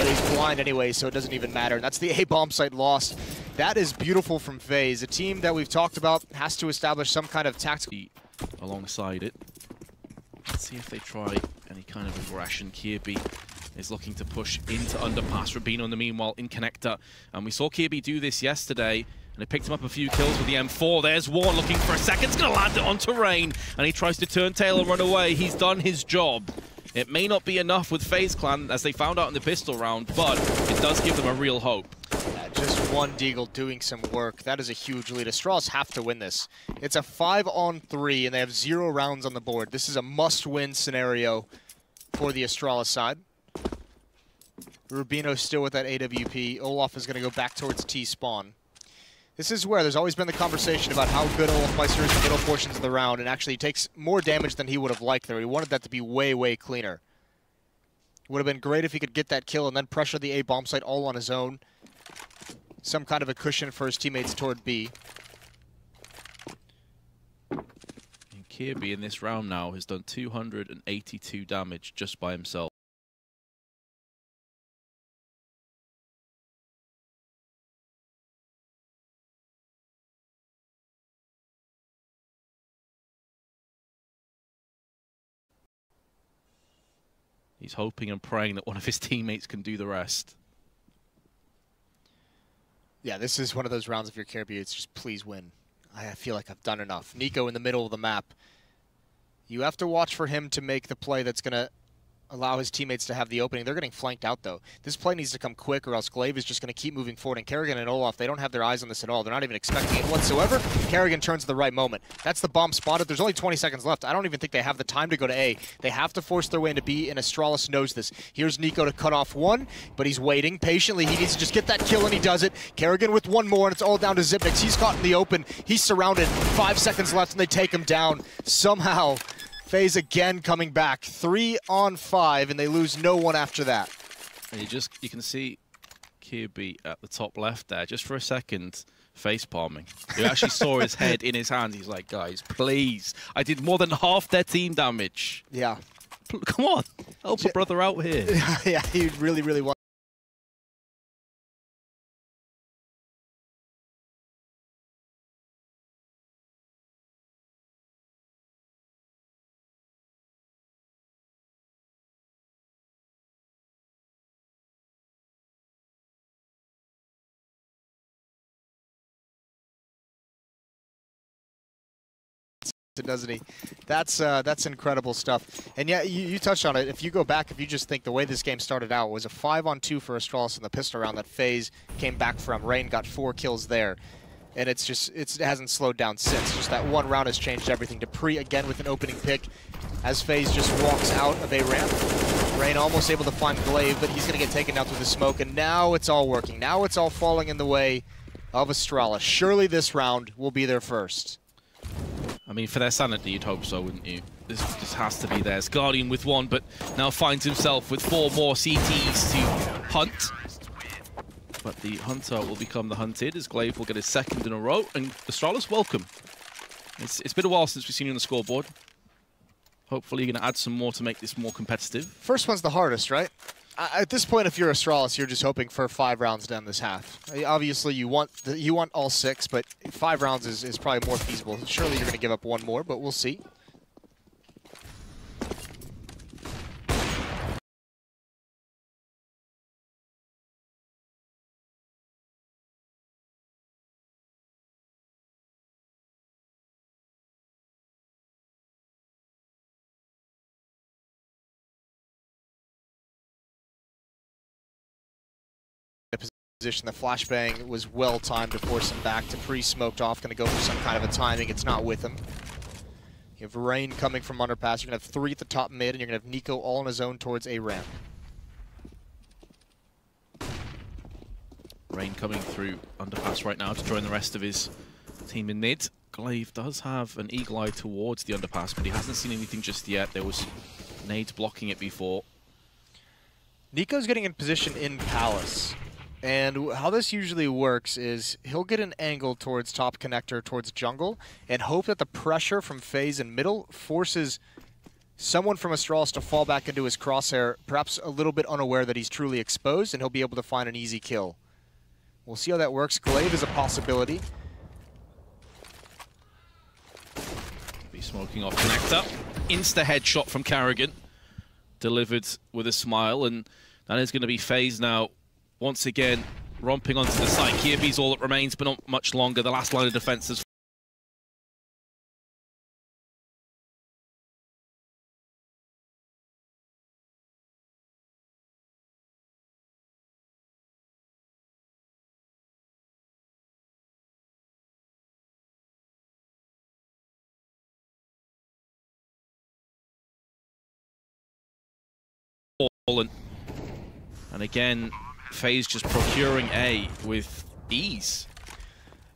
but he's blind anyway, so it doesn't even matter. And that's the A bomb site lost. That is beautiful from FaZe. A team that we've talked about has to establish some kind of tactical alongside it. Let's see if they try any kind of aggression. Kirby is looking to push into underpass. Rubino in the meanwhile in connector. And we saw Kirby do this yesterday. And it picked him up a few kills with the M4. There's Warren looking for a second. It's going to land it onto Rain. And he tries to turn tail and run away. He's done his job. It may not be enough with FaZe Clan, as they found out in the pistol round, but it does give them a real hope. Just one Deagle doing some work. That is a huge lead. Astralis have to win this. It's a 5-on-3, and they have 0 rounds on the board. This is a must-win scenario for the Astralis side. Rubino still with that AWP. Olaf is going to go back towards T-spawn. This is where there's always been the conversation about how good Olaf Meister is in the middle portions of the round, and actually he takes more damage than he would have liked there. He wanted that to be way, way cleaner. Would have been great if he could get that kill and then pressure the A bomb site all on his own. Some kind of a cushion for his teammates toward B. And Kirby in this round now has done 282 damage just by himself. He's hoping and praying that one of his teammates can do the rest. Yeah, this is one of those rounds if you're Kirby, it's just please win. I feel like I've done enough. Nico in the middle of the map. You have to watch for him to make the play that's going to allow his teammates to have the opening. They're getting flanked out, though. This play needs to come quick, or else Glaive is just going to keep moving forward. And Kerrigan and Olaf, they don't have their eyes on this at all. They're not even expecting it whatsoever. Kerrigan turns at the right moment. That's the bomb spotted. There's only 20 seconds left. I don't even think they have the time to go to A. They have to force their way into B, and Astralis knows this. Here's Nico to cut off one, but he's waiting patiently. He needs to just get that kill, and he does it. Kerrigan with one more, and it's all down to Zipnix. He's caught in the open. He's surrounded. 5 seconds left, and they take him down. Somehow, FaZe again coming back. 3-on-5, and they lose no one after that. And you can see Kirby at the top left there, just for a second, face palming. You actually saw his head in his hand. He's like, guys, please. I did more than half their team damage. Yeah. Come on. Help a brother out here. Yeah, he really, really wants. Doesn't he? That's incredible stuff. And yeah, you touched on it. If you go back, if you just think the way this game started out was a 5-on-2 for Astralis in the pistol round that FaZe came back from. Rain got 4 kills there. And it hasn't slowed down since. Just that one round has changed everything. Dupree again with an opening pick as FaZe just walks out of a ramp. Rain almost able to find Glaive, but he's going to get taken out through the smoke. And now it's all working. Now it's all falling in the way of Astralis. Surely this round will be their first. I mean, for their sanity, you'd hope so, wouldn't you? This has to be theirs. Guardian with 1, but now finds himself with 4 more CTs to hunt. But the hunter will become the hunted, as Glaive will get his 2nd in a row. And Astralis, welcome. It's been a while since we've seen you on the scoreboard. Hopefully you're going to add some more to make this more competitive. First one's the hardest, right? At this point, if you're Astralis, you're just hoping for 5 rounds down this half. Obviously, you want all 6, but 5 rounds is probably more feasible. Surely you're going to give up 1 more, but we'll see. Position. The flashbang was well timed to force him back. To pre-smoked off, going to go for some kind of a timing. It's not with him. You have Rain coming from underpass. You're going to have 3 at the top mid, and you're going to have Nico all on his own towards a ramp. Rain coming through underpass right now to join the rest of his team in mid. Glaive does have an eagle eye towards the underpass, but he hasn't seen anything just yet. There was nades blocking it before. Nico's getting in position in Palace. And how this usually works is he'll get an angle towards top connector, towards jungle, and hope that the pressure from FaZe in middle forces someone from Astralis to fall back into his crosshair, perhaps a little bit unaware that he's truly exposed, and he'll be able to find an easy kill. We'll see how that works. Glaive is a possibility. Be smoking off connector. Insta headshot from Carrigan. Delivered with a smile, and that is going to be FaZe now. Once again, romping onto the site. Kirby's all that remains, but not much longer. The last line of defense has fallen. And again, FaZe just procuring A with ease.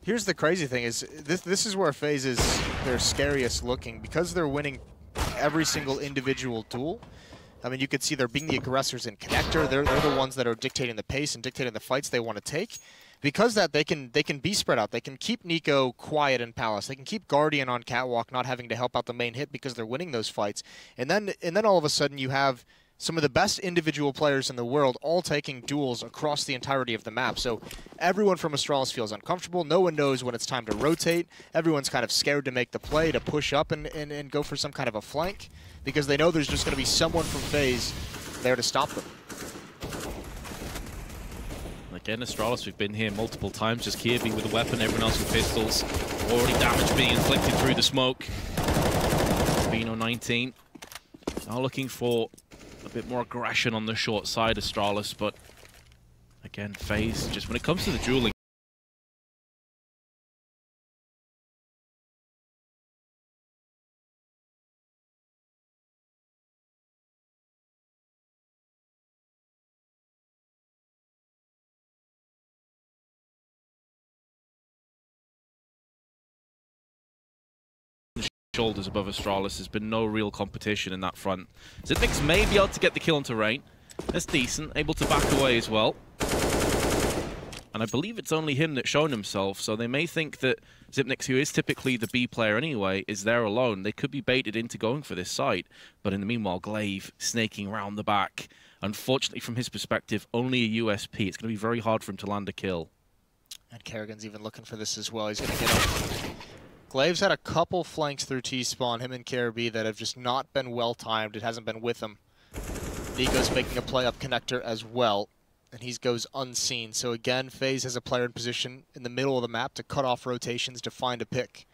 Here's the crazy thing is, this is where FaZe is their scariest looking, because they're winning every single individual duel. I mean, you could see they're being the aggressors in connector. They're the ones that are dictating the pace and dictating the fights they want to take. Because that, they can be spread out. They can keep Nico quiet in Palace. They can keep Guardian on Catwalk, not having to help out the main hit because they're winning those fights. And then all of a sudden you have some of the best individual players in the world all taking duels across the entirety of the map. So everyone from Astralis feels uncomfortable. No one knows when it's time to rotate. Everyone's kind of scared to make the play, to push up and go for some kind of a flank, because they know there's just going to be someone from FaZe there to stop them. Again, Astralis, we've been here multiple times. Just Kirby with a weapon, everyone else with pistols. Already damage being inflicted through the smoke. Vino 19. Now looking for a bit more aggression on the short side, Astralis, but again, FaZe, just when it comes to the dueling, shoulders above Astralis, there's been no real competition in that front. Zipnix may be able to get the kill onto Rain. That's decent, able to back away as well. And I believe it's only him that's shown himself, so they may think that Zipnix, who is typically the B player anyway, is there alone. They could be baited into going for this site, but in the meanwhile, Glaive snaking around the back. Unfortunately, from his perspective, only a USP. It's going to be very hard for him to land a kill. And Kerrigan's even looking for this as well. He's going to get up. Glaive's had a couple flanks through T-spawn, him and Caribbean, that have just not been well-timed. It hasn't been with him. Nico's making a play up connector as well, and he goes unseen. So again, FaZe has a player in position in the middle of the map to cut off rotations to find a pick.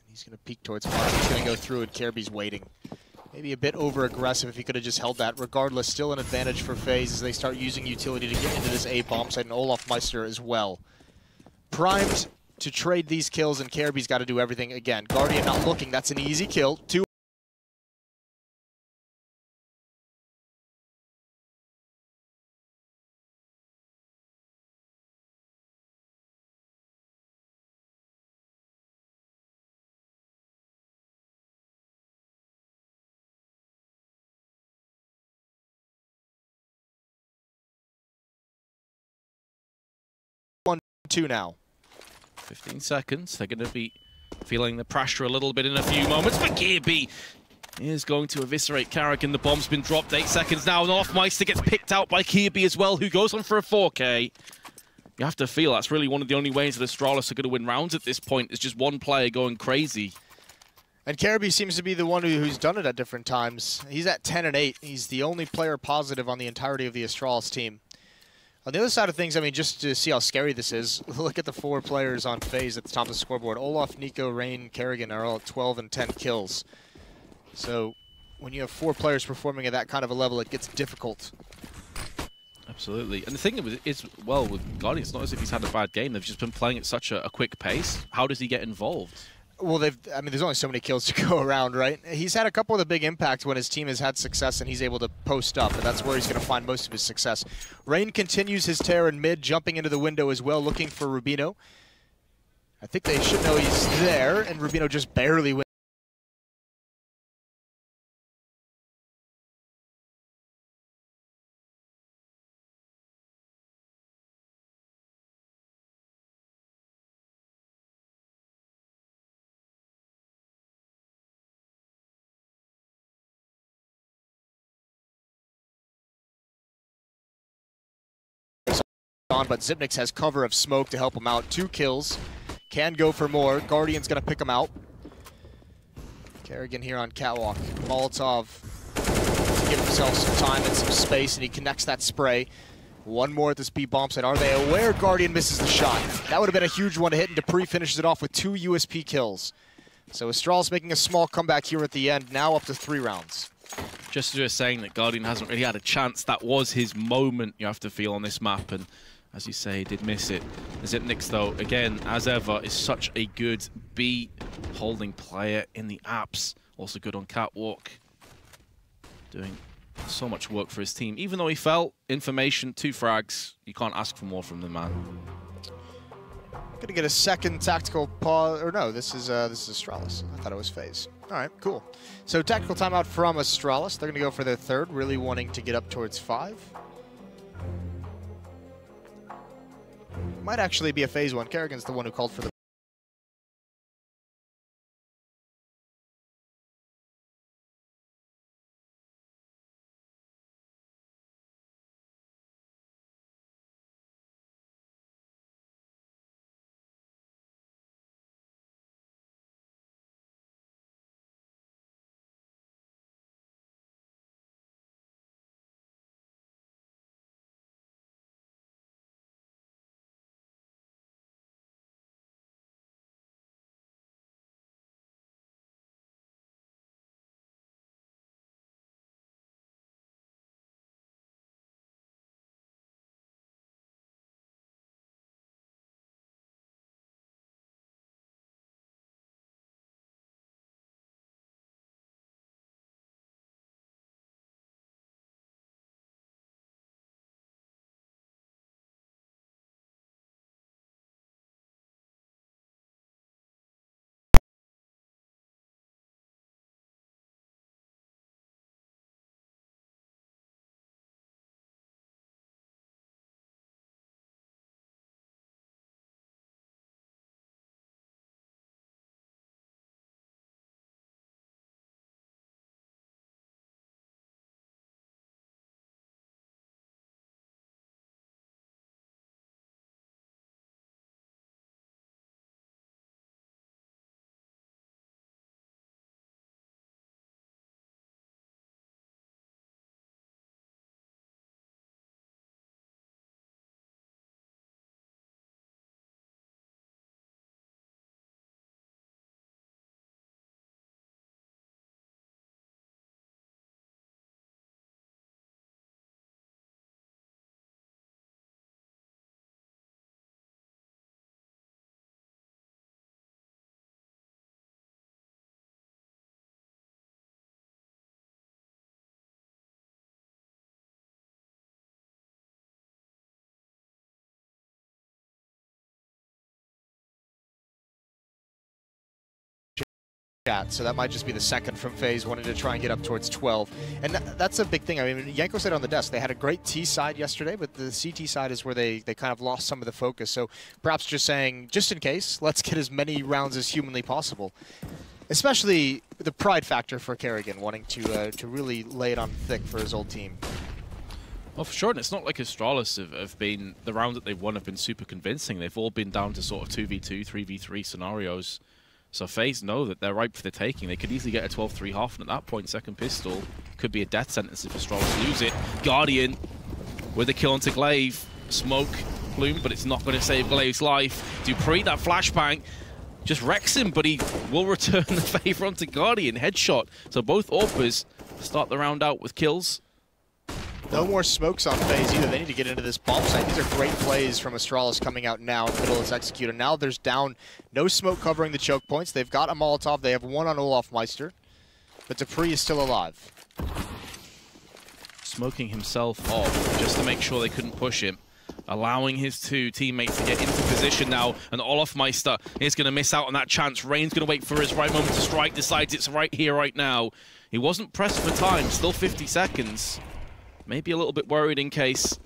And he's going to peek towards Fox. He's going to go through it. Caribbean's waiting. Maybe a bit over-aggressive if he could have just held that. Regardless, still an advantage for FaZe as they start using utility to get into this A bomb site, and Olaf Meister as well. Primed to trade these kills, and Caribbean's got to do everything again. Guardian not looking. That's an easy kill. 2. Two now. 15 seconds. They're going to be feeling the pressure a little bit in a few moments, but Kirby is going to eviscerate Carrigan. The bomb's been dropped. 8 seconds now, and Olafmeister gets picked out by Kirby as well, who goes on for a 4K. You have to feel that's really one of the only ways that Astralis are going to win rounds at this point, is just one player going crazy. And Caribbean seems to be the one who's done it at different times. He's at 10 and 8. He's the only player positive on the entirety of the Astralis team. On the other side of things, I mean, just to see how scary this is, look at the 4 players on FaZe at the top of the scoreboard. Olaf, Nico, Rain, Kerrigan are all at 12 and 10 kills. So when you have 4 players performing at that kind of a level, it gets difficult. Absolutely. And the thing is, well, with Guardian, it's not as if he's had a bad game. They've just been playing at such a quick pace. How does he get involved? Well, I mean, there's only so many kills to go around, right? He's had a couple of the big impacts when his team has had success and he's able to post up, and that's where he's going to find most of his success. Rain continues his tear in mid, jumping into the window as well, looking for Rubino. I think they should know he's there, and Rubino just barely wins. on, but Zipnix has cover of smoke to help him out. 2 kills. Can go for more. Guardian's going to pick him out. Kerrigan here on Catwalk. Molotov to give himself some time and some space, and he connects that spray. One more at this B bomb site. Are they aware? Guardian misses the shot. That would have been a huge one to hit, and Dupree finishes it off with 2 USP kills. So Astralis making a small comeback here at the end, now up to 3 rounds. Just as you were saying that Guardian hasn't really had a chance, that was his moment, you have to feel, on this map, and as you say, he did miss it. Zipnix, though, again, as ever, is such a good B holding player in the apps. Also good on Catwalk. Doing so much work for his team. Even though he fell, information, 2 frags, you can't ask for more from the man. Gonna get a second tactical pause, or no, this is Astralis. I thought it was FaZe. All right, cool. So tactical timeout from Astralis. They're gonna go for their 3rd, really wanting to get up towards 5. Might actually be a FaZe one. Kerrigan's the one who called for the chat, so that might just be the 2nd from FaZe, wanting to try and get up towards 12. And that's a big thing. I mean, Yanko said on the desk, they had a great T side yesterday, but the CT side is where they kind of lost some of the focus. So perhaps just saying, just in case, let's get as many rounds as humanly possible. Especially the pride factor for Kerrigan, wanting to really lay it on thick for his old team. Well, for sure, and it's not like Astralis have been, the rounds that they've won have been super convincing. They've all been down to sort of 2v2, 3v3 scenarios. So FaZe know that they're ripe for the taking. They could easily get a 12-3 half, and at that point, 2nd pistol could be a death sentence if Astralis lose it. Guardian with a kill onto Glaive. Smoke plume, but it's not going to save Glaive's life. Dupree, that flashbang, just wrecks him, but he will return the favor onto Guardian. Headshot. So both AWPers start the round out with kills. No more smokes on FaZe either. They need to get into this bomb site. These are great plays from Astralis coming out now in the middle of this executed. Now there's down, no smoke covering the choke points. They've got a Molotov. They have one on Olaf Meister, but Dupree is still alive. Smoking himself off just to make sure they couldn't push him. Allowing his 2 teammates to get into position now, and Olaf Meister is going to miss out on that chance. Rain's going to wait for his right moment to strike, decides it's right here, right now. He wasn't pressed for time, still 50 seconds. Maybe a little bit worried in case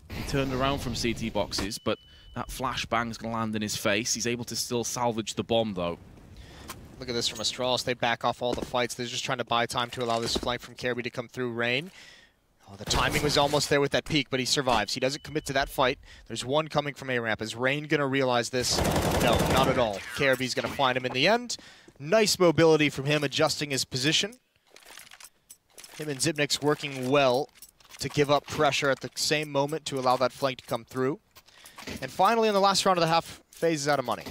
he turned around from CT boxes, but that flashbang's going to land in his face. He's able to still salvage the bomb, though. Look at this from Astralis. They back off all the fights. They're just trying to buy time to allow this flank from Kirby to come through. Rain. Oh, the timing was almost there with that peek, but he survives. He doesn't commit to that fight. There's one coming from A-ramp. Is Rain going to realize this? No, not at all. KRB's going to find him in the end. Nice mobility from him, adjusting his position. Him and Zipnik's working well to give up pressure at the same moment to allow that flank to come through. And finally, in the last round of the half, FaZe is out of money.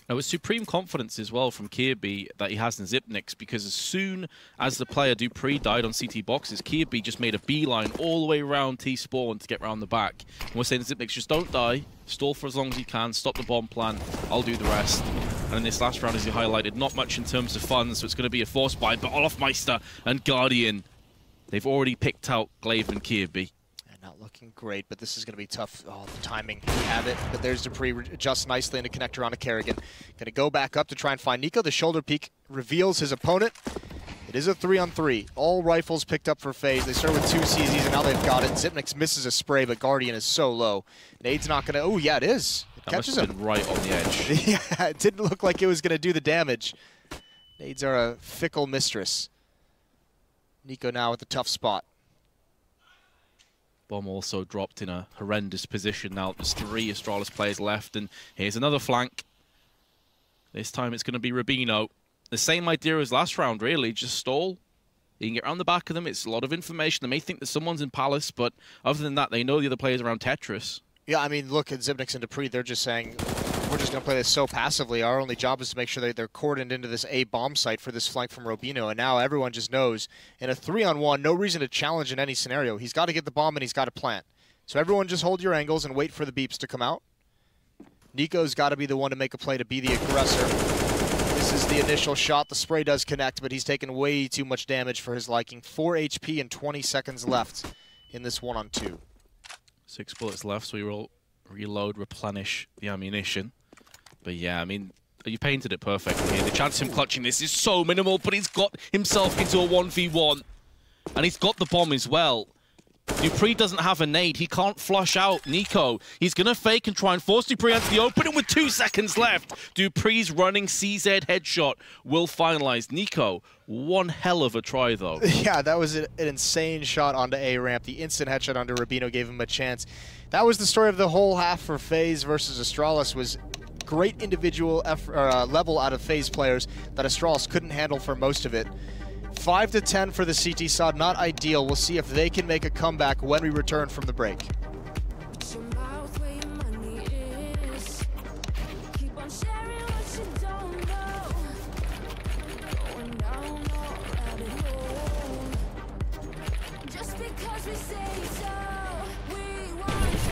Now, with supreme confidence as well from Kirby that he has in Zipnik's, because as soon as the player Dupree died on CT boxes, Kirby just made a beeline all the way around T-spawn to get around the back. And we're saying to Zipnik's, just don't die, stall for as long as you can, stop the bomb plant, I'll do the rest. And in this last round, as you highlighted, not much in terms of funds, so it's going to be a force buy, but Olofmeister and Guardian, they've already picked out Glaive and Kirby. Not looking great, but this is going to be tough. Oh, the timing, we have it. But there's Dupree, adjusts nicely into connector onto Kerrigan. Going to go back up to try and find Nico. The shoulder peek reveals his opponent. It is a 3-on-3. All rifles picked up for FaZe. They start with 2 CZs, and now they've got it. Zipnik's misses a spray, but Guardian is so low. Nade's not going to... Oh, yeah, it is. It that catches must have him been right on the edge. Yeah, it didn't look like it was going to do the damage. Nades are a fickle mistress. Nico now at the tough spot. Bomb also dropped in a horrendous position now. There's 3 Astralis players left, and here's another flank. This time it's going to be Rubino. The same idea as last round, really. Just stall. You can get around the back of them. It's a lot of information. They may think that someone's in Palace, but other than that, they know the other players around Tetris. Yeah, I mean, look at Zipnik's and Dupree. They're just saying, we're just going to play this so passively. Our only job is to make sure that they're cordoned into this A bomb site for this flank from Rubino. And now everyone just knows, in a 3-on-1, no reason to challenge in any scenario. He's got to get the bomb and he's got to plant. So everyone just hold your angles and wait for the beeps to come out. Nico's got to be the one to make a play to be the aggressor. This is the initial shot. The spray does connect, but he's taken way too much damage for his liking. 4 HP and 20 seconds left in this 1-on-2. 6 bullets left, so we will reload, replenish the ammunition. But yeah, I mean, you painted it perfectly here. The chance of him clutching this is so minimal, but he's got himself into a 1v1. And he's got the bomb as well. Dupree doesn't have a nade. He can't flush out Nico. He's going to fake and try and force Dupree into the open, and with 2 seconds left, Dupree's running CZ headshot will finalize. Nico, one hell of a try, though. Yeah, that was an insane shot onto A-ramp. The instant headshot onto Rubino gave him a chance. That was the story of the whole half for FaZe versus Astralis, was great individual level out of FaZe players that Astralis couldn't handle for most of it. 5-10 for the CT side, not ideal. We'll see if they can make a comeback when we return from the break. Just because we say so.